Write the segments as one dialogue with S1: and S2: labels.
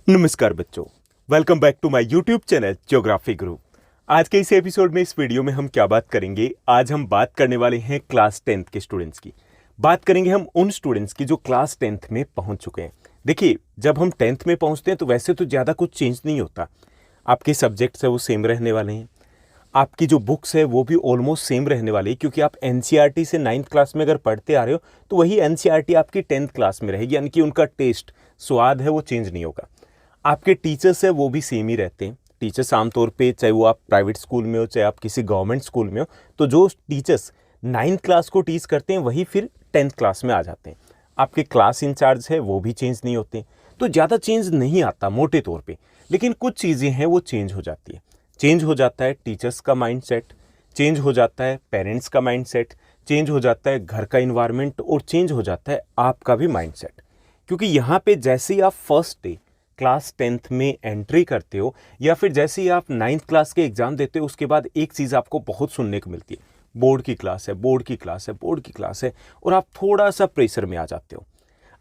S1: नमस्कार बच्चों, welcome back to my YouTube channel geography group. आज के इस एपिसोड में, इस वीडियो में हम क्या बात करेंगे? आज हम बात करने वाले हैं क्लास 10th के स्टूडेंट्स की। बात करेंगे हम उन स्टूडेंट्स की जो क्लास 10th में पहुंच चुके हैं। देखिए, जब हम 10th में पहुंचते हैं तो वैसे तो ज़्यादा कुछ चेंज नहीं होता। आपके सब्जेक्ट्स है वो सेम रहने वाले हैं, आपकी जो बुक्स है वो भी ऑलमोस्ट सेम रहने वाली है, क्योंकि आप एनसीईआरटी से 9th क्लास में अगर पढ़ते आ रहे हो तो वही एनसीईआरटी आपकी 10th क्लास में रहेगी, यानी कि उनका टेस्ट, स्वाद है वो चेंज नहीं होगा। आपके टीचर्स है वो भी सेम ही रहते हैं। टीचर्स आमतौर पे, चाहे वो आप प्राइवेट स्कूल में हो चाहे आप किसी गवर्नमेंट स्कूल में हो, तो जो टीचर्स 9th क्लास को टीच करते हैं वही फिर 10th क्लास में आ जाते हैं। आपके क्लास इंचार्ज है वो भी चेंज नहीं होते, तो ज़्यादा चेंज नहीं आता मोटे तौर पे। लेकिन कुछ चीज़ें हैं वो चेंज हो जाती है। चेंज हो जाता है टीचर्स का माइंडसेट, चेंज हो जाता है पेरेंट्स का माइंडसेट, चेंज हो जाता है घर का इन्वायरमेंट, और चेंज हो जाता है आपका भी माइंडसेट। क्योंकि यहाँ पे जैसे ही आप फर्स्ट डे क्लास 10th में एंट्री करते हो, या फिर जैसे ही आप 9th क्लास के एग्ज़ाम देते हो, उसके बाद एक चीज़ आपको बहुत सुनने को मिलती है, बोर्ड की क्लास है, बोर्ड की क्लास है, बोर्ड की क्लास है, और आप थोड़ा सा प्रेशर में आ जाते हो।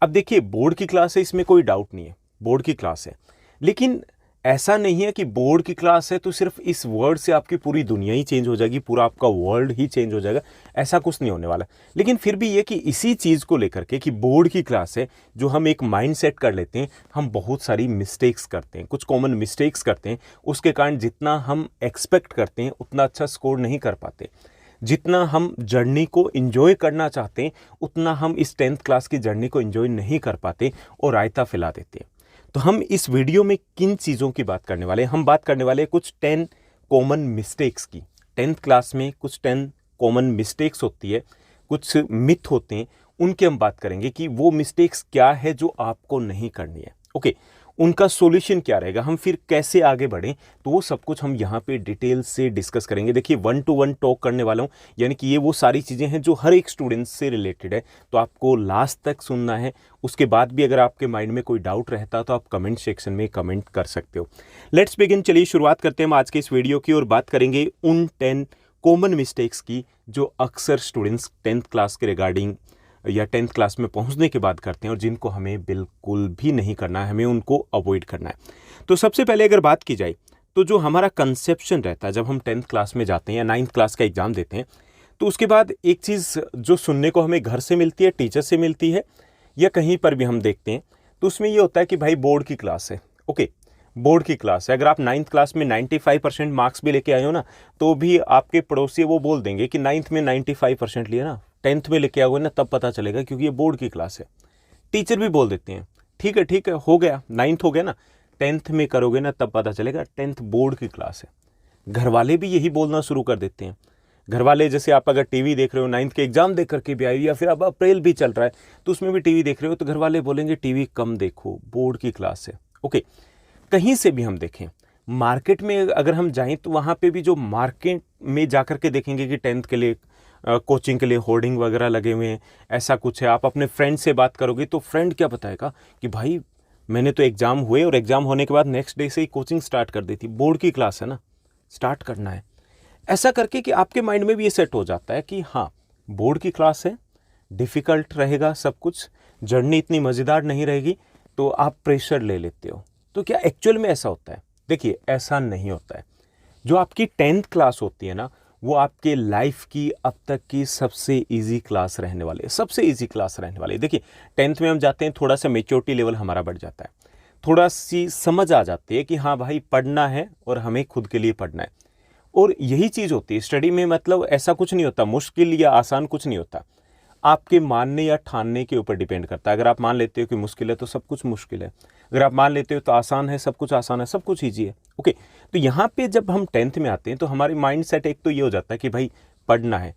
S1: अब देखिए, बोर्ड की क्लास है, इसमें कोई डाउट नहीं है, बोर्ड की क्लास है। लेकिन ऐसा नहीं है कि बोर्ड की क्लास है तो सिर्फ इस वर्ड से आपकी पूरी दुनिया ही चेंज हो जाएगी, पूरा आपका वर्ल्ड ही चेंज हो जाएगा। ऐसा कुछ नहीं होने वाला। लेकिन फिर भी ये कि इसी चीज़ को लेकर के कि बोर्ड की क्लास है, जो हम एक माइंड सेट कर लेते हैं, हम बहुत सारी मिस्टेक्स करते हैं, कुछ कॉमन मिस्टेक्स करते हैं। उसके कारण जितना हम एक्सपेक्ट करते हैं उतना अच्छा स्कोर नहीं कर पाते। जितना हम जर्नी को एंजॉय करना चाहते हैं उतना हम इस 10th क्लास की जर्नी को एंजॉय नहीं कर पाते और रायता फैला देते हैं। तो हम इस वीडियो में किन चीज़ों की बात करने वाले हैं? हम बात करने वाले हैं कुछ 10 कॉमन मिस्टेक्स की। 10th क्लास में कुछ 10 कॉमन मिस्टेक्स होती है, कुछ मिथ होते हैं, उनकी हम बात करेंगे कि वो मिस्टेक्स क्या है जो आपको नहीं करनी है। ओके, उनका सॉल्यूशन क्या रहेगा, हम फिर कैसे आगे बढ़ें, तो वो सब कुछ हम यहाँ पे डिटेल से डिस्कस करेंगे। देखिए, 1 to 1 टॉक करने वाला हूँ, यानी कि ये वो सारी चीज़ें हैं जो हर एक स्टूडेंट से रिलेटेड है, तो आपको लास्ट तक सुनना है। उसके बाद भी अगर आपके माइंड में कोई डाउट रहता तो आप कमेंट सेक्शन में कमेंट कर सकते हो। Let's begin. चलिए शुरुआत करते हैं हम आज के इस वीडियो की, और बात करेंगे उन 10 कॉमन मिस्टेक्स की जो अक्सर स्टूडेंट्स 10th क्लास के रिगार्डिंग या 10th क्लास में पहुंचने के बाद करते हैं, और जिनको हमें बिल्कुल भी नहीं करना है, हमें उनको अवॉइड करना है। तो सबसे पहले अगर बात की जाए तो जो हमारा कंसेप्शन रहता है जब हम 10th क्लास में जाते हैं या 9th क्लास का एग्ज़ाम देते हैं, तो उसके बाद एक चीज़ जो सुनने को हमें घर से मिलती है, टीचर से मिलती है, या कहीं पर भी हम देखते हैं, तो उसमें ये होता है कि भाई बोर्ड की क्लास है। ओके, बोर्ड की क्लास है। अगर आप 9th क्लास में 95% मार्क्स भी लेके आए हो ना, तो भी आपके पड़ोसी वो बोल देंगे कि 9th में 95% लिए ना, 10th में लेके आओगे ना तब पता चलेगा, क्योंकि ये बोर्ड की क्लास है। टीचर भी बोल देते हैं, ठीक है हो गया, 9th हो गया ना, 10th में करोगे ना तब पता चलेगा, 10th बोर्ड की क्लास है। घर वाले भी यही बोलना शुरू कर देते हैं। घर वाले, जैसे आप अगर टीवी देख रहे हो, 9th के एग्जाम देख करके भी आए, या फिर अब अप्रैल भी चल रहा है तो उसमें भी टीवी देख रहे हो, तो घर वाले बोलेंगे टीवी कम देखो, बोर्ड की क्लास है। ओके, कहीं से भी हम देखें, मार्केट में अगर हम जाएं तो वहाँ पे भी जो मार्केट में जाकर के देखेंगे कि 10th के लिए कोचिंग के लिए होर्डिंग वगैरह लगे हुए हैं, ऐसा कुछ है। आप अपने फ्रेंड से बात करोगे तो फ्रेंड क्या बताएगा कि भाई मैंने तो एग्ज़ाम हुए और एग्ज़ाम होने के बाद नेक्स्ट डे से ही कोचिंग स्टार्ट कर दी थी, बोर्ड की क्लास है ना, स्टार्ट करना है। ऐसा करके कि आपके माइंड में भी ये सेट हो जाता है कि हाँ, बोर्ड की क्लास है, डिफ़िकल्ट रहेगा सब कुछ, जर्नी इतनी मज़ेदार नहीं रहेगी, तो आप प्रेशर ले लेते हो। तो क्या एक्चुअल में ऐसा होता है? देखिए, ऐसा नहीं होता है। जो आपकी 10th क्लास होती है ना, वो आपके लाइफ की अब तक की सबसे इजी क्लास रहने वाली है, सबसे इजी क्लास रहने वाली है। देखिए, 10th में हम जाते हैं, थोड़ा सा मेच्योरिटी लेवल हमारा बढ़ जाता है, थोड़ा सी समझ आ जाती है कि हाँ भाई, पढ़ना है और हमें खुद के लिए पढ़ना है। और यही चीज़ होती है स्टडी में, मतलब ऐसा कुछ नहीं होता मुश्किल या आसान, कुछ नहीं होता। आपके मानने या ठानने के ऊपर डिपेंड करता है। अगर आप मान लेते हो कि मुश्किल है तो सब कुछ मुश्किल है, अगर आप मान लेते हो तो आसान है, सब कुछ आसान है, सब कुछ ईजी है। ओके, तो यहाँ पे जब हम 10th में आते हैं तो हमारी माइंड सेट एक तो ये हो जाता है कि भाई पढ़ना है,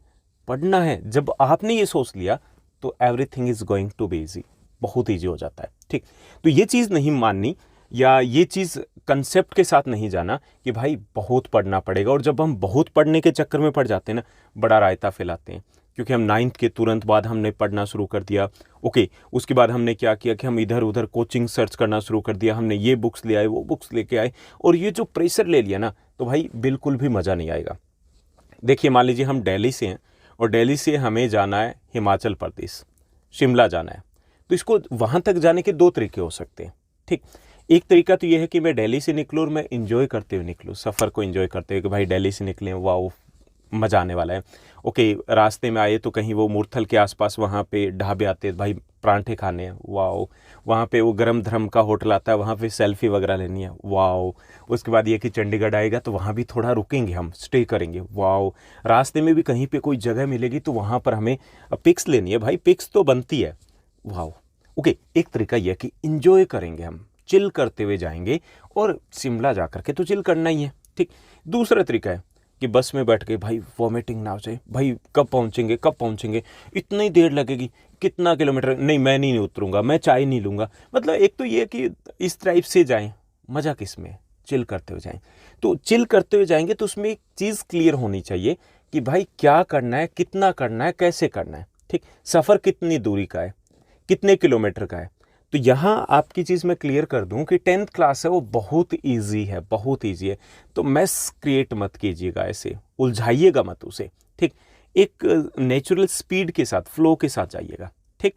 S1: पढ़ना है। जब आपने ये सोच लिया तो everything is going to be easy, बहुत ईजी हो जाता है। ठीक, तो ये चीज़ नहीं माननी, या ये चीज़ कंसेप्ट के साथ नहीं जाना कि भाई बहुत पढ़ना पड़ेगा। और जब हम बहुत पढ़ने के चक्कर में पड़ जाते हैं ना, बड़ा रायता फैलाते हैं, क्योंकि हम 9th के तुरंत बाद हमने पढ़ना शुरू कर दिया। ओके, उसके बाद हमने क्या किया कि हम इधर उधर कोचिंग सर्च करना शुरू कर दिया, हमने ये बुक्स ले आए, वो बुक्स लेके आए, और ये जो प्रेशर ले लिया ना, तो भाई बिल्कुल भी मज़ा नहीं आएगा। देखिए, मान लीजिए हम दिल्ली से हैं और दिल्ली से हमें जाना है हिमाचल प्रदेश, शिमला जाना है, तो इसको वहाँ तक जाने के 2 तरीके हो सकते हैं। ठीक। एक तरीका तो ये है कि मैं दिल्ली से निकलूँ और मैं इंजॉय करते हुए निकलूँ, सफ़र को इंजॉय करते हुए कि भाई दिल्ली से निकले, वाओ मज़ा आने वाला है। ओके, रास्ते में आए तो कहीं वो मूर्थल के आसपास वहाँ पे ढाबे आते हैं, भाई परांठे खाने हैं, वाओ। वहाँ पे वो गरम धर्म का होटल आता है, वहाँ पे सेल्फी वगैरह लेनी है, वाओ। उसके बाद ये कि चंडीगढ़ आएगा तो वहाँ भी थोड़ा रुकेंगे, हम स्टे करेंगे, वाओ। रास्ते में भी कहीं पे कोई जगह मिलेगी तो वहाँ पर हमें पिक्स लेनी है, भाई पिक्स तो बनती है, वाओ। ओके, एक तरीका यह कि इंजॉय करेंगे, हम चिल करते हुए जाएंगे और शिमला जा करके तो चिल करना ही है, ठीक। दूसरा तरीका है कि बस में बैठ के भाई वॉमिटिंग ना हो जाए, भाई कब पहुंचेंगे, इतनी देर लगेगी, कितना किलोमीटर, नहीं मैं नहीं उतरूंगा, मैं चाय नहीं लूँगा। मतलब एक तो ये कि इस टाइप से जाएं, मज़ा किस में, चिल करते हुए जाएं। तो चिल करते हुए जाएंगे तो उसमें एक चीज़ क्लियर होनी चाहिए कि भाई क्या करना है, कितना करना है, कैसे करना है, ठीक। सफ़र कितनी दूरी का है, कितने किलोमीटर का है। तो यहाँ आपकी चीज़ मैं क्लियर कर दूं कि 10th क्लास है वो बहुत इजी है, बहुत इजी है। तो मैस क्रिएट मत कीजिएगा, ऐसे उलझाइएगा मत उसे, ठीक। एक नेचुरल स्पीड के साथ, फ्लो के साथ जाइएगा, ठीक।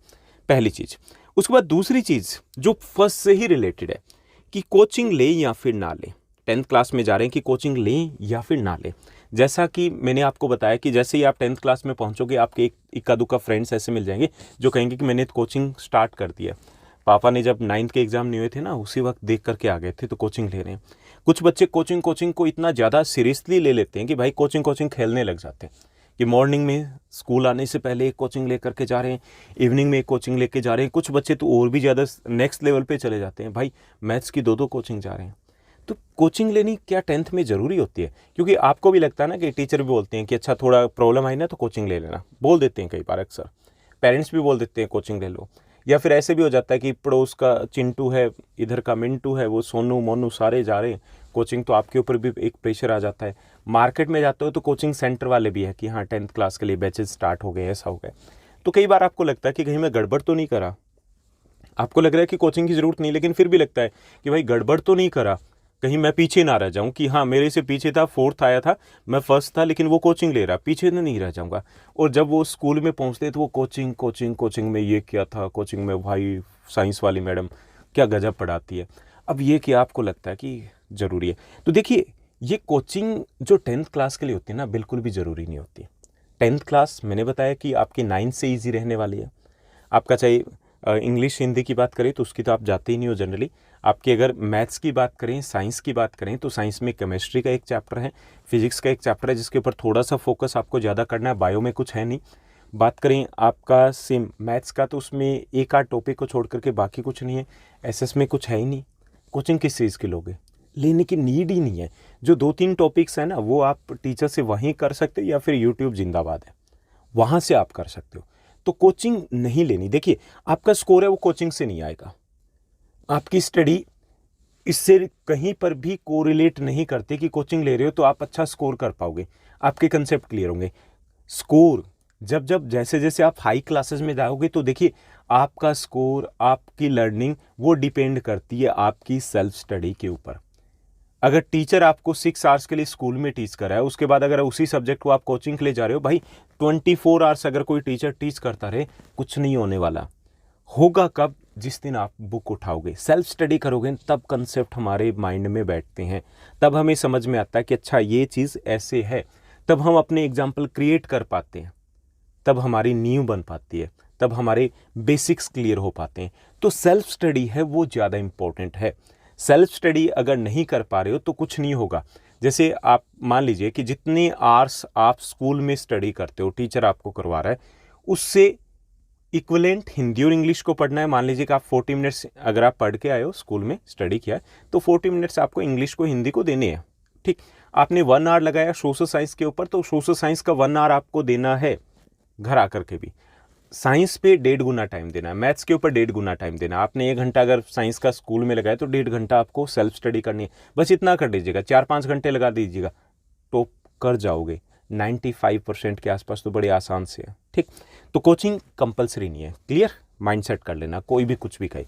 S1: पहली चीज़। उसके बाद दूसरी चीज़ जो फर्स्ट से ही रिलेटेड है कि कोचिंग लें या फिर ना लें। 10th क्लास में जा रहे हैं कि कोचिंग लें या फिर ना लें। जैसा कि मैंने आपको बताया कि जैसे ही आप 10th क्लास में पहुंचोगे आपके एक इक्का दुक्का फ्रेंड्स ऐसे मिल जाएंगे जो कहेंगे कि मैंने कोचिंग स्टार्ट कर दिया। पापा ने जब 9th के एग्ज़ाम नहीं हुए थे ना, उसी वक्त देख करके आ गए थे तो कोचिंग ले रहे हैं। कुछ बच्चे कोचिंग को इतना ज़्यादा सीरियसली ले लेते हैं कि भाई कोचिंग खेलने लग जाते हैं कि मॉर्निंग में स्कूल आने से पहले एक कोचिंग ले करके जा रहे हैं, इवनिंग में एक कोचिंग लेके जा रहे हैं। कुछ बच्चे तो और भी ज़्यादा नेक्स्ट लेवल पे चले जाते हैं, भाई मैथ्स की 2 कोचिंग जा रहे हैं। तो कोचिंग लेनी क्या 10th में ज़रूरी होती है? क्योंकि आपको भी लगता है ना कि टीचर भी बोलते हैं कि अच्छा थोड़ा प्रॉब्लम आई ना तो कोचिंग ले लेना, बोल देते हैं कई बार, अक्सर पेरेंट्स भी बोल देते हैं कोचिंग ले लो। या फिर ऐसे भी हो जाता है कि पड़ोस का चिंटू है, इधर का मिंटू है, वो सोनू मोनू सारे जा रहे हैं कोचिंग, तो आपके ऊपर भी एक प्रेशर आ जाता है। मार्केट में जाते हो तो कोचिंग सेंटर वाले भी है कि हाँ 10th क्लास के लिए बैचेज स्टार्ट हो गए, ऐसा हो गया। तो कई बार आपको लगता है कि कहीं मैं गड़बड़ तो नहीं करा, आपको लग रहा है कि कोचिंग की ज़रूरत नहीं, लेकिन फिर भी लगता है कि भाई गड़बड़ तो नहीं करा, कहीं मैं पीछे ना रह जाऊं कि हाँ मेरे से पीछे था, 4th आया था, मैं फर्स्ट था, लेकिन वो कोचिंग ले रहा, पीछे तो नहीं रह जाऊंगा। और जब वो स्कूल में पहुंचते तो वो कोचिंग में ये क्या था, कोचिंग में भाई साइंस वाली मैडम क्या गजब पढ़ाती है। अब ये कि आपको लगता है कि ज़रूरी है। तो देखिए, ये कोचिंग जो 10th क्लास के लिए होती है ना, बिल्कुल भी ज़रूरी नहीं होती। 10th क्लास मैंने बताया कि आपकी 9th से ईजी रहने वाली है। आपका चाहे इंग्लिश हिंदी की बात करें तो उसकी तो आप जाते ही नहीं हो जनरली। आपकी अगर मैथ्स की बात करें, साइंस की बात करें तो साइंस में केमिस्ट्री का एक चैप्टर है, फिजिक्स का एक चैप्टर है जिसके ऊपर थोड़ा सा फोकस आपको ज़्यादा करना है, बायो में कुछ है नहीं। बात करें आपका सेम मैथ्स का तो उसमें एक आध टॉपिक को छोड़ करके बाकी कुछ नहीं है। एसएस में कुछ है ही नहीं। कोचिंग किस चीज़ की लोगे? लेने की नीड ही नहीं है। जो 2-3 टॉपिक्स हैं ना वो आप टीचर से वहीं कर सकते हो या फिर यूट्यूब जिंदाबाद है, वहाँ से आप कर सकते हो। तो कोचिंग नहीं लेनी। देखिए, आपका स्कोर है वो कोचिंग से नहीं आएगा, आपकी स्टडी इससे कहीं पर भी कोरिलेट नहीं करते कि कोचिंग ले रहे हो तो आप अच्छा स्कोर कर पाओगे, आपके कंसेप्ट क्लियर होंगे। स्कोर जब जैसे जैसे आप हाई क्लासेस में जाओगे तो देखिए आपका स्कोर, आपकी लर्निंग वो डिपेंड करती है आपकी सेल्फ स्टडी के ऊपर। अगर टीचर आपको 6 आवर्स के लिए स्कूल में टीच कर रहा है, उसके बाद अगर उसी सब्जेक्ट को आप कोचिंग के लिए जा रहे हो, भाई 24 आवर्स अगर कोई टीचर टीच करता रहे, कुछ नहीं होने वाला। होगा कब? जिस दिन आप बुक उठाओगे, सेल्फ स्टडी करोगे, तब कंसेप्ट हमारे माइंड में बैठते हैं, तब हमें समझ में आता है कि अच्छा ये चीज़ ऐसे है, तब हम अपने एग्जाम्पल क्रिएट कर पाते हैं, तब हमारी नींव बन पाती है, तब हमारे बेसिक्स क्लियर हो पाते हैं। तो सेल्फ स्टडी है वो ज़्यादा इंपॉर्टेंट है। सेल्फ स्टडी अगर नहीं कर पा रहे हो तो कुछ नहीं होगा। जैसे आप मान लीजिए कि जितने आवर्स आप स्कूल में स्टडी करते हो, टीचर आपको करवा रहा है, उससे इक्विवेलेंट हिंदी और इंग्लिश को पढ़ना है। मान लीजिए कि आप 40 मिनट्स अगर आप पढ़ के आए हो, स्कूल में स्टडी किया है, तो 40 मिनट्स आपको इंग्लिश को हिंदी को देने हैं, ठीक। आपने 1 आवर लगाया सोशल साइंस के ऊपर, तो सोशल साइंस का 1 आवर आपको देना है घर आकर के भी। साइंस पे 1.5 गुना टाइम देना है, मैथ्स के ऊपर 1.5 गुना टाइम देना है। आपने 1 घंटा अगर साइंस का स्कूल में लगाया तो 1.5 घंटा आपको सेल्फ स्टडी करनी है। बस इतना कर दीजिएगा, 4-5 घंटे लगा दीजिएगा, टॉप कर जाओगे 95% के आसपास, तो बड़े आसान से है, ठीक। तो कोचिंग कंपलसरी नहीं है, क्लियर माइंडसेट कर लेना, कोई भी कुछ भी कहे।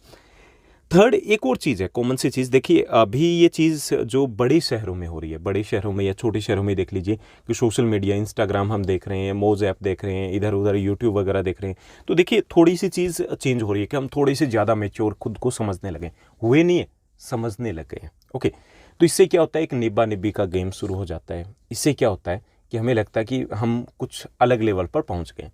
S1: थर्ड एक और चीज़ है, कॉमन सी चीज़, देखिए अभी ये चीज़ जो बड़े शहरों में हो रही है, बड़े शहरों में या छोटे शहरों में देख लीजिए कि सोशल मीडिया, इंस्टाग्राम हम देख रहे हैं, मोज ऐप देख रहे हैं, इधर उधर यूट्यूब वगैरह देख रहे हैं, तो देखिए थोड़ी सी चीज़ चेंज हो रही है कि हम थोड़े से ज़्यादा मैच्योर खुद को समझने लगे, हुए नहीं है, समझने लगे हैं। ओके, तो इससे क्या होता है, एक निब्बा निब्बी का गेम शुरू हो जाता है। इससे क्या होता है कि हमें लगता है कि हम कुछ अलग लेवल पर पहुँच गए,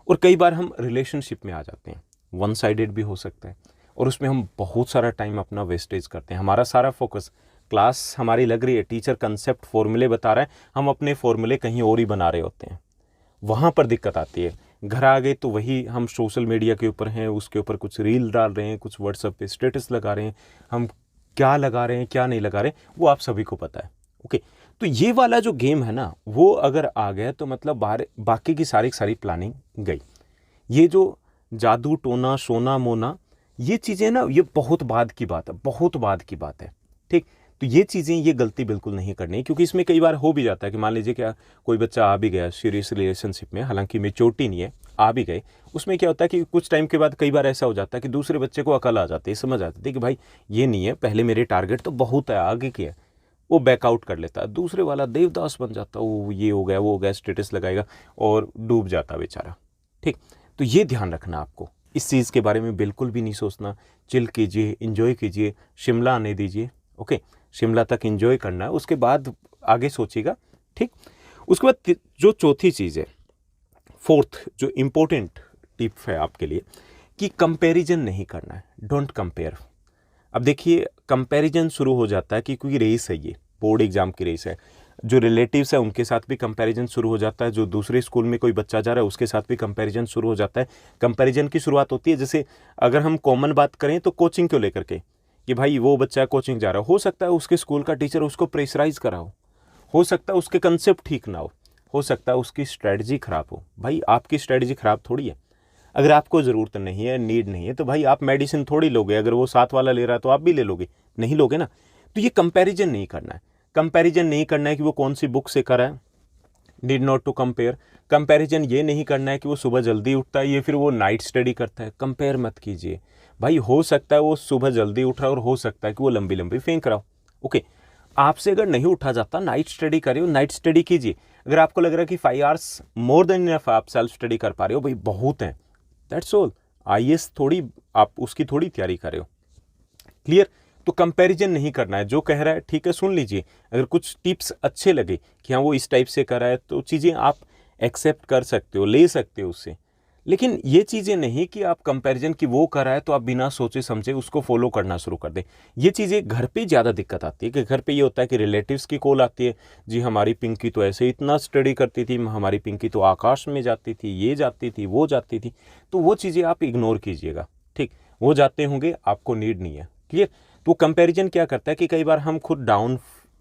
S1: और कई बार हम रिलेशनशिप में आ जाते हैं, वन साइडेड भी हो सकता है, और उसमें हम बहुत सारा टाइम अपना वेस्टेज करते हैं। हमारा सारा फोकस, क्लास हमारी लग रही है, टीचर कंसेप्ट फॉर्मूले बता रहा है, हम अपने फॉर्मूले कहीं और ही बना रहे होते हैं, वहाँ पर दिक्कत आती है। घर आ गए तो वही हम सोशल मीडिया के ऊपर हैं, उसके ऊपर कुछ रील डाल रहे हैं, कुछ व्हाट्सएप पे स्टेटस लगा रहे हैं, हम क्या लगा रहे हैं क्या नहीं लगा रहे वो आप सभी को पता है। ओके, तो ये वाला जो गेम है ना, वो अगर आ गया तो मतलब बाकी की सारी प्लानिंग गई। ये जो जादू टोना सोना मोना ये चीज़ें ना, ये बहुत बाद की बात है, बहुत बाद की बात है। ठीक, तो ये चीज़ें, ये गलती बिल्कुल नहीं करनी, क्योंकि इसमें कई बार हो भी जाता है कि मान लीजिए क्या कोई बच्चा आ भी गया सीरियस रिलेशनशिप में, हालांकि मेच्योरिटी नहीं है, आ भी गए, उसमें क्या होता है कि कुछ टाइम के बाद कई बार ऐसा हो जाता है कि दूसरे बच्चे को अकल आ जाती है, समझ आती है कि भाई ये नहीं है, पहले मेरे टारगेट तो बहुत है, आगे की है, वो बैकआउट कर लेता है, दूसरे वाला देवदास बन जाता है, वो ये हो गया वो हो गया, स्टेटस लगाएगा और डूब जाता बेचारा। ठीक, तो ये ध्यान रखना आपको, इस चीज़ के बारे में बिल्कुल भी नहीं सोचना, चिल कीजिए, इंजॉय कीजिए, शिमला आने दीजिए। ओके, शिमला तक इंजॉय करना है, उसके बाद आगे सोचिएगा। ठीक, उसके बाद जो चौथी चीज़ है, फोर्थ जो इम्पोर्टेंट टिप है आपके लिए, कि कंपैरिजन नहीं करना है, डोंट कंपेयर। अब देखिए कंपैरिजन शुरू हो जाता है कि क्योंकि रेस है, ये बोर्ड एग्जाम की रेस है, जो रिलेटिव्स है उनके साथ भी कंपैरिजन शुरू हो जाता है, जो दूसरे स्कूल में कोई बच्चा जा रहा है उसके साथ भी कंपैरिजन शुरू हो जाता है। कंपैरिजन की शुरुआत होती है, जैसे अगर हम कॉमन बात करें तो कोचिंग को लेकर के, कि भाई वो बच्चा कोचिंग जा रहा हो सकता है उसके स्कूल का टीचर उसको प्रेशराइज करा हो सकता है उसके कंसेप्ट ठीक ना हो सकता है उसकी स्ट्रेटजी खराब हो। भाई आपकी स्ट्रेटजी खराब थोड़ी है, अगर आपको ज़रूरत नहीं है, नीड नहीं है, तो भाई आप मेडिसिन थोड़ी लोगे, अगर वो साथ वाला ले रहा है तो आप भी ले लोगे, नहीं लोगे ना। तो ये कंपैरिजन नहीं करना है, कंपैरिजन नहीं करना है कि वो कौन सी बुक से करा है, need not to compare. Comparison ये नहीं करना है कि वो सुबह जल्दी उठता है या फिर वो नाइट स्टडी करता है, कंपेयर मत कीजिए। भाई हो सकता है वो सुबह जल्दी उठ रहा है और हो सकता है कि वो लंबी लंबी फेंक रहा हो। ओके, आपसे अगर नहीं उठा जाता, नाइट स्टडी करिए, नाइट स्टडी कीजिए। अगर आपको लग रहा है कि 5 आवर्स मोर देन इनफ आप सेल्फ स्टडी कर पा रहे हो, भाई बहुत हैं, दैट्स ऑल। आईएएस थोड़ी आप उसकी थोड़ी तैयारी कर रहे हो, क्लियर। तो कंपैरिजन नहीं करना है, जो कह रहा है ठीक है सुन लीजिए, अगर कुछ टिप्स अच्छे लगे कि हाँ वो इस टाइप से कर रहा है तो चीज़ें आप एक्सेप्ट कर सकते हो, ले सकते हो उससे, लेकिन ये चीज़ें नहीं कि आप कंपैरिजन की वो कर रहा है तो आप बिना सोचे समझे उसको फॉलो करना शुरू कर दें। ये चीज़ें घर पे ज़्यादा दिक्कत आती है कि घर पे ये होता है कि रिलेटिव्स की कॉल आती है, जी हमारी पिंकी तो ऐसे इतना स्टडी करती थी, हमारी पिंकी तो आकाश में जाती थी, ये जाती थी वो जाती थी, तो वो चीज़ें आप इग्नोर कीजिएगा। ठीक, वो जाते होंगे, आपको नीड नहीं है, क्लियर। तो कंपैरिजन क्या करता है कि कई बार हम खुद डाउन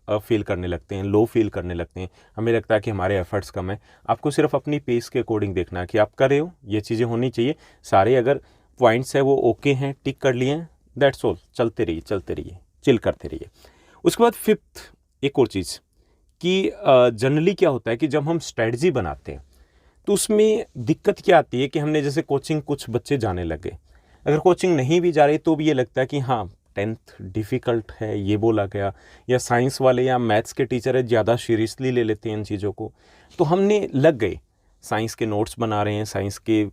S1: फील करने लगते हैं, लो फील करने लगते हैं, हमें लगता है कि हमारे एफर्ट्स कम है। आपको सिर्फ अपनी पेस के अकॉर्डिंग देखना है कि आप कर रहे हो, ये चीज़ें होनी चाहिए, सारे अगर पॉइंट्स है वो ओके हैं, टिक कर लिए हैं, दैट्स ऑल, चलते रहिए, चिल करते रहिए। उसके बाद फिफ्थ एक और चीज़ कि जनरली क्या होता है कि जब हम स्ट्रेटजी बनाते हैं तो उसमें दिक्कत क्या आती है कि हमने जैसे कोचिंग कुछ बच्चे जाने लगे, अगर कोचिंग नहीं भी जा रहे तो भी ये लगता है कि हाँ 10th डिफ़िकल्ट है, ये बोला गया, या साइंस वाले या मैथ्स के टीचर है ज़्यादा सीरियसली ले लेते हैं इन चीज़ों को, तो हमने लग गए, साइंस के नोट्स बना रहे हैं, साइंस के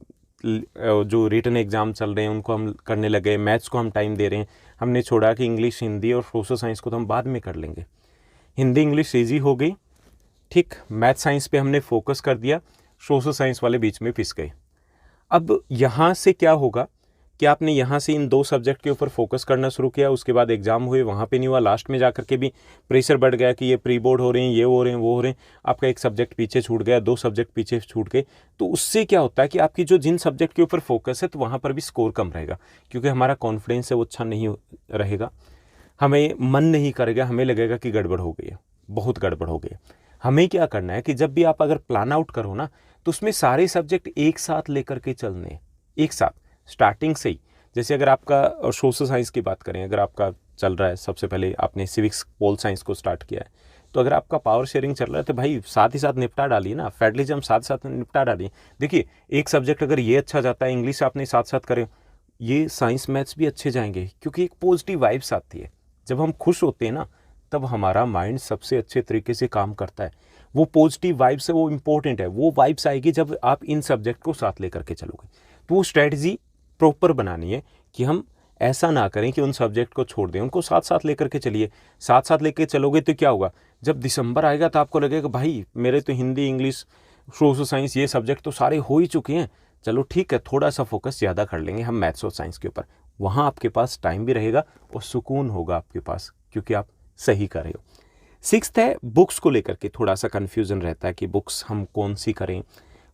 S1: जो रिटन एग्ज़ाम चल रहे हैं उनको हम करने लगे, मैथ्स को हम टाइम दे रहे हैं, हमने छोड़ा कि इंग्लिश हिंदी और सोशल साइंस को तो हम बाद में कर लेंगे, हिंदी इंग्लिश ईजी हो गई, ठीक, मैथ साइंस पे हमने फोकस कर दिया, सोशल साइंस वाले बीच में पिस गए। अब यहाँ से क्या होगा कि आपने यहाँ से इन 2 सब्जेक्ट के ऊपर फोकस करना शुरू किया, उसके बाद एग्जाम हुए, वहाँ पे नहीं हुआ, लास्ट में जाकर के भी प्रेशर बढ़ गया कि ये प्री बोर्ड हो रहे हैं, ये हो रहे हैं, वो हो रहे हैं, आपका एक सब्जेक्ट पीछे छूट गया, 2 सब्जेक्ट पीछे छूट गए। तो उससे क्या होता है कि आपकी जो जिन सब्जेक्ट के ऊपर फोकस है तो वहाँ पर भी स्कोर कम रहेगा, क्योंकि हमारा कॉन्फिडेंस है वो अच्छा नहीं रहेगा, हमें मन नहीं करेगा, हमें लगेगा कि गड़बड़ हो गई है, बहुत गड़बड़ हो गई है। हमें क्या करना है कि जब भी आप अगर प्लान आउट करो ना तो उसमें सारे सब्जेक्ट एक साथ लेकर के चलने, एक साथ स्टार्टिंग से ही। जैसे अगर आपका सोशल साइंस की बात करें, अगर आपका चल रहा है, सबसे पहले आपने सिविक्स पोल साइंस को स्टार्ट किया है, तो अगर आपका पावर शेयरिंग चल रहा है तो भाई साथ ही साथ निपटा डालिए ना, फेडरलिज्म साथ साथ निपटा डालिए। देखिए एक सब्जेक्ट अगर ये अच्छा जाता है, इंग्लिश आपने साथ साथ करे, ये साइंस मैथ्स भी अच्छे जाएंगे, क्योंकि एक पॉजिटिव वाइब्स आती है। जब हम खुश होते हैं ना, तब हमारा माइंड सबसे अच्छे तरीके से काम करता है। वो पॉजिटिव वाइब्स है, वो इम्पोर्टेंट है। वो वाइब्स आएगी जब आप इन सब्जेक्ट को साथ लेकर के चलोगे। तो वो स्ट्रेटजी प्रॉपर बनानी है कि हम ऐसा ना करें कि उन सब्जेक्ट को छोड़ दें, उनको साथ साथ लेकर के चलिए। साथ साथ लेकर चलोगे तो क्या होगा, जब दिसंबर आएगा तो आपको लगेगा भाई मेरे तो हिंदी, इंग्लिश, सोशल साइंस ये सब्जेक्ट तो सारे हो ही चुके हैं, चलो ठीक है, थोड़ा सा फोकस ज़्यादा कर लेंगे हम मैथ्स और साइंस के ऊपर। वहाँ आपके पास टाइम भी रहेगा और सुकून होगा आपके पास, क्योंकि आप सही कर रहे हो। सिक्स्थ है, बुक्स को लेकर के थोड़ा सा कन्फ्यूज़न रहता है कि बुक्स हम कौन सी करें,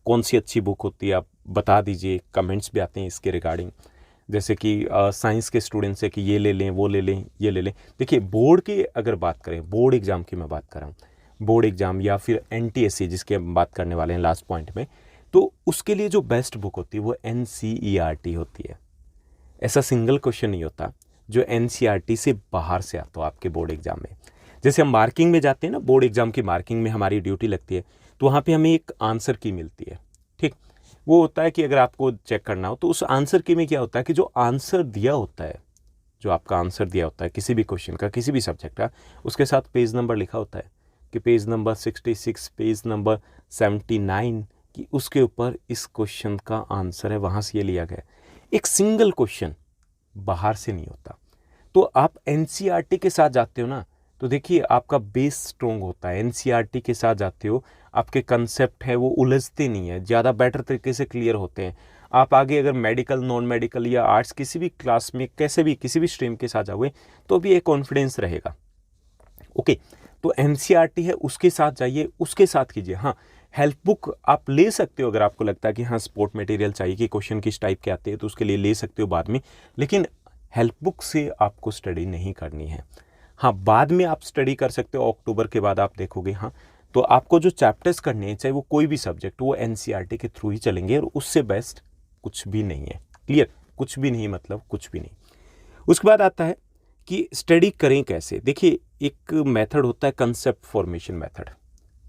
S1: कौन सी अच्छी बुक होती है, आप बता दीजिए। कमेंट्स भी आते हैं इसके रिगार्डिंग, जैसे कि साइंस के स्टूडेंट्स है कि ये ले लें, वो ले लें, ये ले लें। देखिए बोर्ड की अगर बात करें, बोर्ड एग्ज़ाम की मैं बात कर रहा हूँ, बोर्ड एग्ज़ाम या फिर NTSC जिसके हम बात करने वाले हैं लास्ट पॉइंट में, तो उसके लिए जो बेस्ट बुक होती है वो NCERT होती है। ऐसा सिंगल क्वेश्चन नहीं होता जो NCERT से बाहर से आता हो आपके बोर्ड एग्ज़ाम में। जैसे हम मार्किंग में जाते हैं ना, बोर्ड एग्ज़ाम की मार्किंग में हमारी ड्यूटी लगती है, तो वहाँ पे हमें एक आंसर की मिलती है। ठीक, वो होता है कि अगर आपको चेक करना हो तो उस आंसर की में क्या होता है कि जो आंसर दिया होता है, जो आपका आंसर दिया होता है किसी भी क्वेश्चन का, किसी भी सब्जेक्ट का, उसके साथ पेज नंबर लिखा होता है कि पेज नंबर 66, पेज नंबर 79 कि उसके ऊपर इस क्वेश्चन का आंसर है, वहाँ से ये लिया गया। एक सिंगल क्वेश्चन बाहर से नहीं होता। तो आप NCERT के साथ जाते हो ना, तो देखिए आपका बेस स्ट्रॉन्ग होता है। NCERT के साथ जाते हो, आपके कंसेप्ट है वो उलझते नहीं है, ज़्यादा बेटर तरीके से क्लियर होते हैं। आप आगे अगर मेडिकल, नॉन मेडिकल या आर्ट्स किसी भी क्लास में, कैसे भी किसी भी स्ट्रीम के साथ जाओगे तो भी एक कॉन्फिडेंस रहेगा। ओके, तो NCERT है उसके साथ जाइए, उसके साथ कीजिए। हाँ, हेल्प बुक आप ले सकते हो अगर आपको लगता है कि हाँ स्पोर्ट मटेरियल चाहिए कि क्वेश्चन किस टाइप के आते हैं, तो उसके लिए ले सकते हो बाद में, लेकिन हेल्प बुक से आपको स्टडी नहीं करनी है। हाँ, बाद में आप स्टडी कर सकते हो, अक्टूबर के बाद आप देखोगे। हाँ, तो आपको जो चैप्टर्स करने हैं, चाहे वो कोई भी सब्जेक्ट, वो NCERT के थ्रू ही चलेंगे और उससे बेस्ट कुछ भी नहीं है। क्लियर? कुछ भी नहीं मतलब कुछ भी नहीं। उसके बाद आता है कि स्टडी करें कैसे। देखिए एक मेथड होता है concept formation method.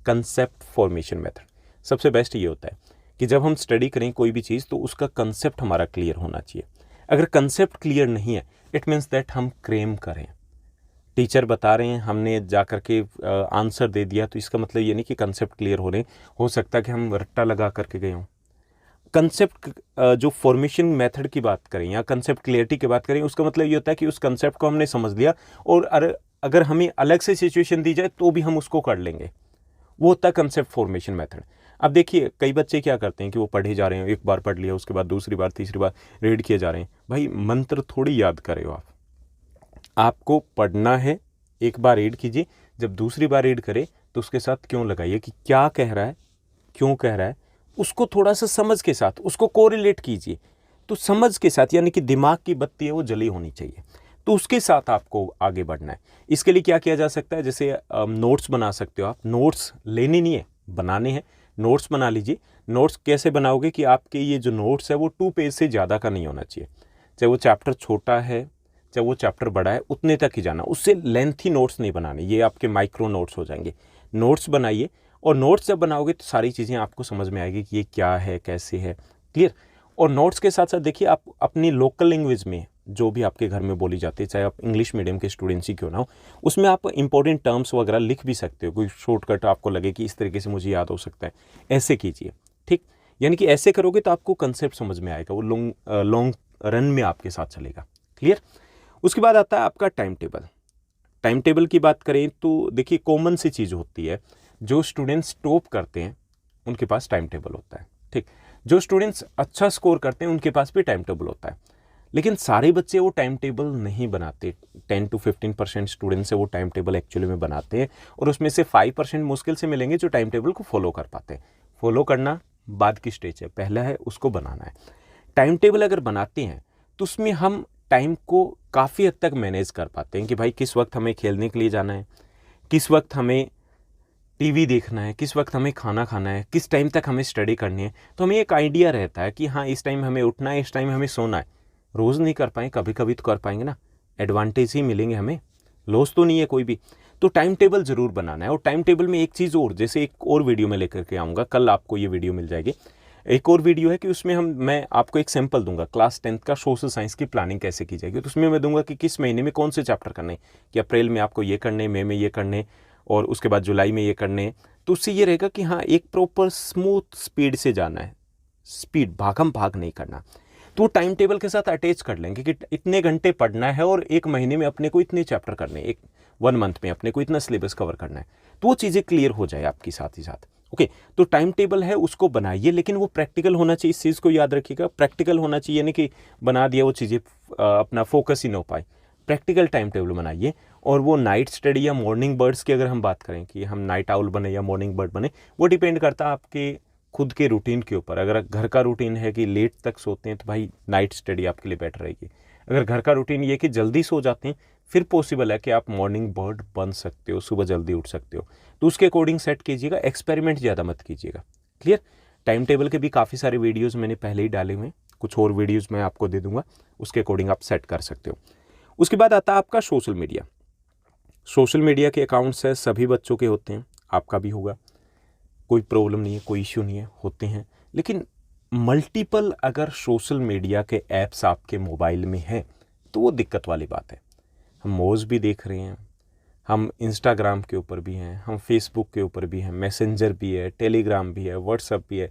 S1: Concept formation method सबसे बेस्ट ये होता है कि जब हम स्टडी करें कोई भी चीज़ तो उसका कंसेप्ट हमारा क्लियर होना चाहिए। अगर कंसेप्ट क्लियर नहीं है, इट मीन्स दैट हम क्रेम करें। टीचर बता रहे हैं, हमने जा कर के आंसर दे दिया, तो इसका मतलब ये नहीं कि कंसेप्ट क्लियर हो रहे। हो सकता है कि हम रट्टा लगा करके गए हों। कंसेप्ट जो फॉर्मेशन मेथड की बात करें या कंसेप्ट क्लियरिटी की बात करें, उसका मतलब ये होता है कि उस कंसेप्ट को हमने समझ लिया और अगर हमें अलग से सिचुएशन दी जाए तो भी हम उसको कर लेंगे। वो होता है कंसेप्ट फॉर्मेशन मेथड। अब देखिए कई बच्चे क्या करते हैं कि वो पढ़े जा रहे हैं, एक बार पढ़ लिया, उसके बाद दूसरी बार, तीसरी बार रीड किए जा रहे हैं। भाई मंत्र थोड़ी याद करे हो आप, आपको पढ़ना है, एक बार रीड कीजिए, जब दूसरी बार रीड करे तो उसके साथ क्यों लगाइए कि क्या कह रहा है, क्यों कह रहा है, उसको थोड़ा सा समझ के साथ उसको कोरिलेट कीजिए। तो समझ के साथ यानी कि दिमाग की बत्ती है वो जली होनी चाहिए, तो उसके साथ आपको आगे बढ़ना है। इसके लिए क्या किया जा सकता है, जैसे नोट्स बना सकते हो आप। नोट्स लेने नहीं है, बनाने हैं। नोट्स बना लीजिए। नोट्स कैसे बनाओगे कि आपके ये जो नोट्स है वो 2 पेज से ज़्यादा का नहीं होना चाहिए। चाहे वो चैप्टर छोटा है, चाहे वो चैप्टर बड़ा है, उतने तक ही जाना, उससे लेंथी नोट्स नहीं बनाने, ये आपके माइक्रो नोट्स हो जाएंगे। नोट्स बनाइए, और नोट्स जब बनाओगे तो सारी चीज़ें आपको समझ में आएगी कि ये क्या है, कैसे है। क्लियर? और नोट्स के साथ साथ देखिए आप अपनी लोकल लैंग्वेज में जो भी आपके घर में बोली जाती है, चाहे आप इंग्लिश मीडियम के स्टूडेंट्स ही क्यों ना हो, उसमें आप इंपॉर्टेंट टर्म्स वगैरह लिख भी सकते हो। कोई शॉर्टकट आपको लगे कि इस तरीके से मुझे याद हो सकता है, ऐसे कीजिए। ठीक, यानी कि ऐसे करोगे तो आपको कंसेप्ट समझ में आएगा, वो लॉन्ग रन में आपके साथ चलेगा। क्लियर? उसके बाद आता है आपका टाइम टेबल। टाइम टेबल की बात करें तो देखिए कॉमन सी चीज़ होती है, जो स्टूडेंट्स टॉप करते हैं उनके पास टाइम टेबल होता है। ठीक, जो स्टूडेंट्स अच्छा स्कोर करते हैं उनके पास भी टाइम टेबल होता है, लेकिन सारे बच्चे वो टाइम टेबल नहीं बनाते। 10 to 15% स्टूडेंट्स है वो टाइम टेबल एक्चुअली में बनाते हैं, और उसमें से 5% मुश्किल से मिलेंगे जो टाइम टेबल को फॉलो कर पाते हैं। फॉलो करना बाद की स्टेज है, पहला है उसको बनाना है। टाइम टेबल अगर बनाते हैं तो उसमें हम टाइम को काफ़ी हद तक मैनेज कर पाते हैं कि भाई किस वक्त हमें खेलने के लिए जाना है, किस वक्त हमें टीवी देखना है, किस वक्त हमें खाना खाना है, किस टाइम तक हमें स्टडी करनी है। तो हमें एक आइडिया रहता है कि हाँ इस टाइम हमें उठना है, इस टाइम हमें सोना है। रोज़ नहीं कर पाएँ, कभी कभी तो कर पाएंगे ना, एडवांटेज ही मिलेंगे हमें, लॉस तो नहीं है कोई भी। तो टाइम टेबल ज़रूर बनाना है। और टाइम टेबल में एक चीज़ और, जैसे एक और वीडियो में लेकर के आऊँगा, कल आपको ये वीडियो मिल जाएगी। एक और वीडियो है कि उसमें मैं आपको एक सैंपल दूंगा क्लास 10th का सोशल साइंस की प्लानिंग कैसे की जाएगी। तो उसमें मैं दूंगा कि किस महीने में कौन से चैप्टर करने, कि अप्रैल में आपको ये करने, मई में ये करने, और उसके बाद जुलाई में ये करने। तो उससे ये रहेगा कि हाँ, एक प्रॉपर स्मूथ स्पीड से जाना है, स्पीड भागम भाग नहीं करना। तो टाइम टेबल के साथ अटैच कर लेंगे कि इतने घंटे पढ़ना है और एक महीने में अपने को इतने चैप्टर करने, एक 1 मंथ में अपने को इतना सिलेबस कवर करना है। तो वो चीज़ें क्लियर हो जाए आपकी साथ ही साथ। ओके, तो टाइम टेबल है उसको बनाइए, लेकिन वो प्रैक्टिकल होना चाहिए। इस चीज़ को याद रखिएगा, प्रैक्टिकल होना चाहिए, यानी कि बना दिया वो चीज़ें अपना फोकस ही ना हो पाए। प्रैक्टिकल टाइम टेबल बनाइए। और वो नाइट स्टडी या मॉर्निंग बर्ड्स की अगर हम बात करें कि हम नाइट आउल बने या मॉर्निंग बर्ड बने, वो डिपेंड करता है आपके खुद के रूटीन के ऊपर। अगर घर का रूटीन है कि लेट तक सोते हैं तो भाई नाइट स्टडी आपके लिए बेटर रहेगी। अगर घर का रूटीन ये कि जल्दी सो जाते हैं, फिर पॉसिबल है कि आप मॉर्निंग बर्ड बन सकते हो, सुबह जल्दी उठ सकते हो। तो उसके अकॉर्डिंग सेट कीजिएगा, एक्सपेरिमेंट ज़्यादा मत कीजिएगा। क्लियर? टाइम टेबल के भी काफ़ी सारे वीडियोज़ मैंने पहले ही डाले हुए हैं, कुछ और वीडियोज़ मैं आपको दे दूंगा, उसके अकॉर्डिंग आप सेट कर सकते हो। उसके बाद आता है आपका सोशल मीडिया। सोशल मीडिया के अकाउंट्स है, सभी बच्चों के होते हैं, आपका भी होगा, कोई प्रॉब्लम नहीं है, कोई इश्यू नहीं है, होते हैं। लेकिन मल्टीपल अगर सोशल मीडिया के ऐप्स आपके मोबाइल में हैं तो वो दिक्कत वाली बात है। हम मोज भी देख रहे हैं, हम इंस्टाग्राम के ऊपर भी हैं, हम फेसबुक के ऊपर भी हैं, मैसेंजर भी है, टेलीग्राम भी है, व्हाट्सएप भी है।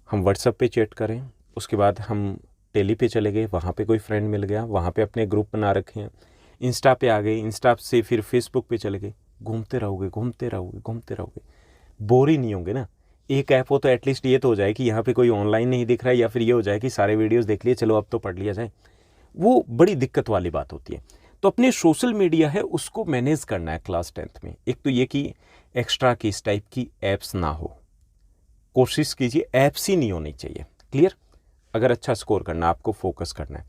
S1: हम व्हाट्सएप पे चैट करें, उसके बाद हम टेली पे चले गए, वहाँ पे कोई फ्रेंड मिल गया, वहाँ पे अपने ग्रुप बना रखे हैं। इंस्टा पे आ गए, इंस्टा से फिर फेसबुक पे चले गए। घूमते रहोगे, घूमते रहोगे, घूमते रहोगे, बोर ही नहीं होंगे ना। एक ऐप हो तो एटलीस्ट ये तो हो जाए कि यहाँ पे कोई ऑनलाइन नहीं दिख रहा है, या फिर ये हो जाए कि सारे वीडियोस देख लिए, चलो अब तो पढ़ लिया जाए। वो बड़ी दिक्कत वाली बात होती है। तो अपने सोशल मीडिया है उसको मैनेज करना है क्लास 10th में। एक तो ये कि एक्स्ट्रा की इस टाइप की ऐप्स ना हो, कोशिश कीजिए ऐप्स ही नहीं होनी चाहिए। क्लियर? अगर अच्छा स्कोर करना, आपको फोकस करना है।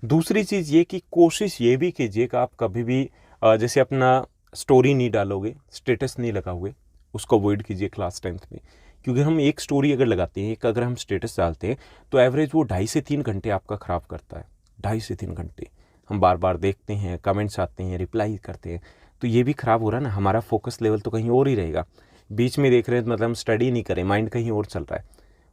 S1: दूसरी चीज़ ये कि कोशिश ये भी कीजिए कि आप कभी भी जैसे अपना स्टोरी नहीं डालोगे, स्टेटस नहीं लगाओगे, उसको अवॉइड कीजिए क्लास 10th में। क्योंकि हम एक स्टोरी अगर लगाते हैं, एक अगर हम स्टेटस डालते हैं, तो एवरेज वो 2.5 से 3 घंटे आपका ख़राब करता है। 2.5 से 3 घंटे हम बार बार देखते हैं, कमेंट्स आते हैं, रिप्लाई करते हैं, तो ये भी ख़राब हो रहा है ना। हमारा फोकस लेवल तो कहीं और ही रहेगा। बीच में देख रहे हैं तो मतलब हम स्टडी नहीं करें, माइंड कहीं और चल रहा है।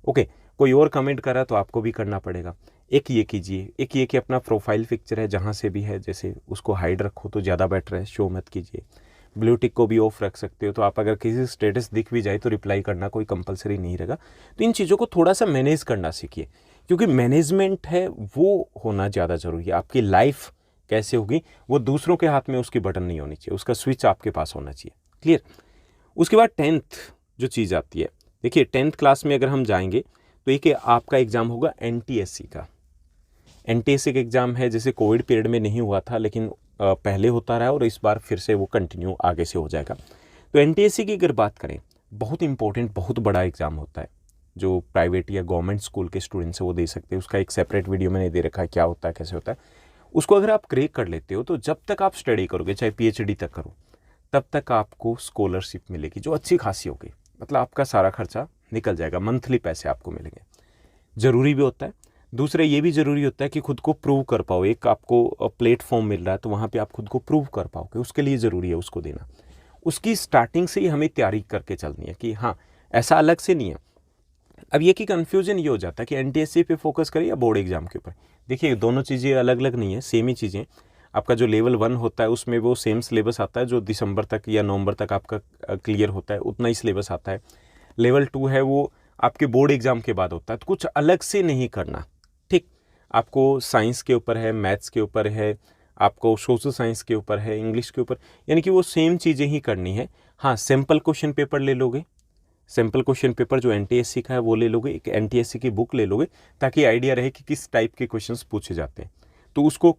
S1: ओके, कोई और कमेंट कर रहा है तो आपको भी करना पड़ेगा। एक ये कीजिए, एक ये कि अपना प्रोफाइल पिक्चर है जहाँ से भी है, जैसे उसको हाइड रखो तो ज़्यादा बेटर है, शो मत कीजिए। ब्लू टिक को भी ऑफ रख सकते हो, तो आप अगर किसी स्टेटस दिख भी जाए तो रिप्लाई करना कोई कंपलसरी नहीं रहेगा। तो इन चीज़ों को थोड़ा सा मैनेज करना सीखिए, क्योंकि मैनेजमेंट है वो होना ज़्यादा ज़रूरी है। आपकी लाइफ कैसे होगी वो दूसरों के हाथ में उसकी बटन नहीं होनी चाहिए, उसका स्विच आपके पास होना चाहिए। क्लियर? उसके बाद 10th जो चीज़ आती है, देखिए 10th क्लास में अगर हम जाएंगे तो एक आपका एग्ज़ाम होगा NTSC का। NTSC का एग्ज़ाम है, जैसे कोविड पीरियड में नहीं हुआ था, लेकिन पहले होता रहा और इस बार फिर से वो कंटिन्यू आगे से हो जाएगा। तो NTSC की अगर बात करें, बहुत इंपॉर्टेंट, बहुत बड़ा एग्ज़ाम होता है। जो प्राइवेट या गवर्नमेंट स्कूल के स्टूडेंट्स हैं वो दे सकते हैं, उसका एक सेपरेट वीडियो मैंने दे रखा है, क्या होता है, कैसे होता है। उसको अगर आप क्रैक कर लेते हो तो जब तक आप स्टडी करोगे, चाहे PhD तक करो, तब तक आपको स्कॉलरशिप मिलेगी जो अच्छी खासी होगी। मतलब आपका सारा खर्चा निकल जाएगा, मंथली पैसे आपको मिलेंगे। ज़रूरी भी होता है। दूसरा ये भी ज़रूरी होता है कि खुद को प्रूव कर पाओ। एक आपको प्लेटफॉर्म मिल रहा है तो वहाँ पे आप खुद को प्रूव कर पाओगे, उसके लिए ज़रूरी है उसको देना। उसकी स्टार्टिंग से ही हमें तैयारी करके चलनी है कि हाँ, ऐसा अलग से नहीं है। अब ये कि कन्फ्यूजन ये हो जाता है कि NTSC पे फोकस करें या बोर्ड एग्जाम के ऊपर। देखिए दोनों चीज़ें अलग अलग नहीं है, सेम ही चीज़ें। आपका जो लेवल 1 होता है उसमें वो सेम सिलेबस आता है, जो दिसंबर तक या नवंबर तक आपका क्लियर होता है, उतना ही सिलेबस आता है। लेवल 2 है वो आपके बोर्ड एग्जाम के बाद होता है, तो कुछ अलग से नहीं करना। ठीक, आपको साइंस के ऊपर है, मैथ्स के ऊपर है, आपको सोशल साइंस के ऊपर है, इंग्लिश के ऊपर, यानी कि वो सेम चीज़ें ही करनी है। हाँ, सिंपल क्वेश्चन पेपर ले लोगे, सिंपल क्वेश्चन पेपर जो NTSC का है वो ले लोगे, एक NTSC की बुक ले लोगे, ताकि आइडिया रहे कि किस टाइप के क्वेश्चंस पूछे जाते हैं। तो उसको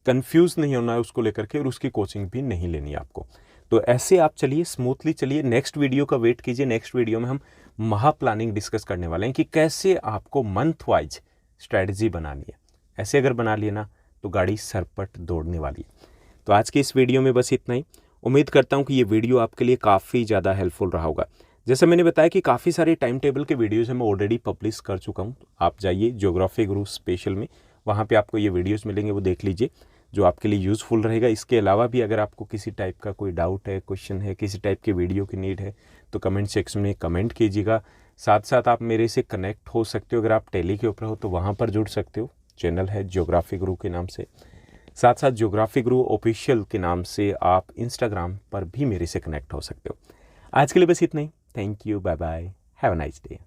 S1: कंफ्यूज नहीं होना है उसको लेकर के, और उसकी कोचिंग भी नहीं लेनी है आपको। तो ऐसे आप चलिए, स्मूथली चलिए। नेक्स्ट वीडियो का वेट कीजिए। नेक्स्ट वीडियो में हम महा प्लानिंग डिस्कस करने वाले हैं कि कैसे आपको मंथ वाइज स्ट्रैटेजी बनानी है। ऐसे अगर बना लिए ना तो गाड़ी सरपट दौड़ने वाली है। तो आज के इस वीडियो में बस इतना ही। उम्मीद करता हूँ कि ये वीडियो आपके लिए काफ़ी ज़्यादा हेल्पफुल रहा होगा। जैसे मैंने बताया कि काफ़ी सारे टाइम टेबल के वीडियोज़ मैं ऑलरेडी पब्लिश कर चुका हूँ। आप जाइए ज्योग्राफी गुरु स्पेशल में, वहाँ पे आपको ये वीडियोज़ मिलेंगे, वो देख लीजिए, जो आपके लिए यूज़फुल रहेगा। इसके अलावा भी अगर आपको किसी टाइप का कोई डाउट है, क्वेश्चन है, किसी टाइप की वीडियो की नीड है, तो कमेंट सेक्शन में कमेंट कीजिएगा। साथ साथ आप मेरे से कनेक्ट हो सकते हो, अगर आप टेली के ऊपर हो तो वहाँ पर जुड़ सकते हो, चैनल है ज्योग्राफी गुरु के नाम से। साथ साथ ज्योग्राफी गुरु ऑफिशियल के नाम से आप इंस्टाग्राम पर भी मेरे से कनेक्ट हो सकते हो। आज के लिए बस इतना ही। Thank you, bye bye, have a nice day.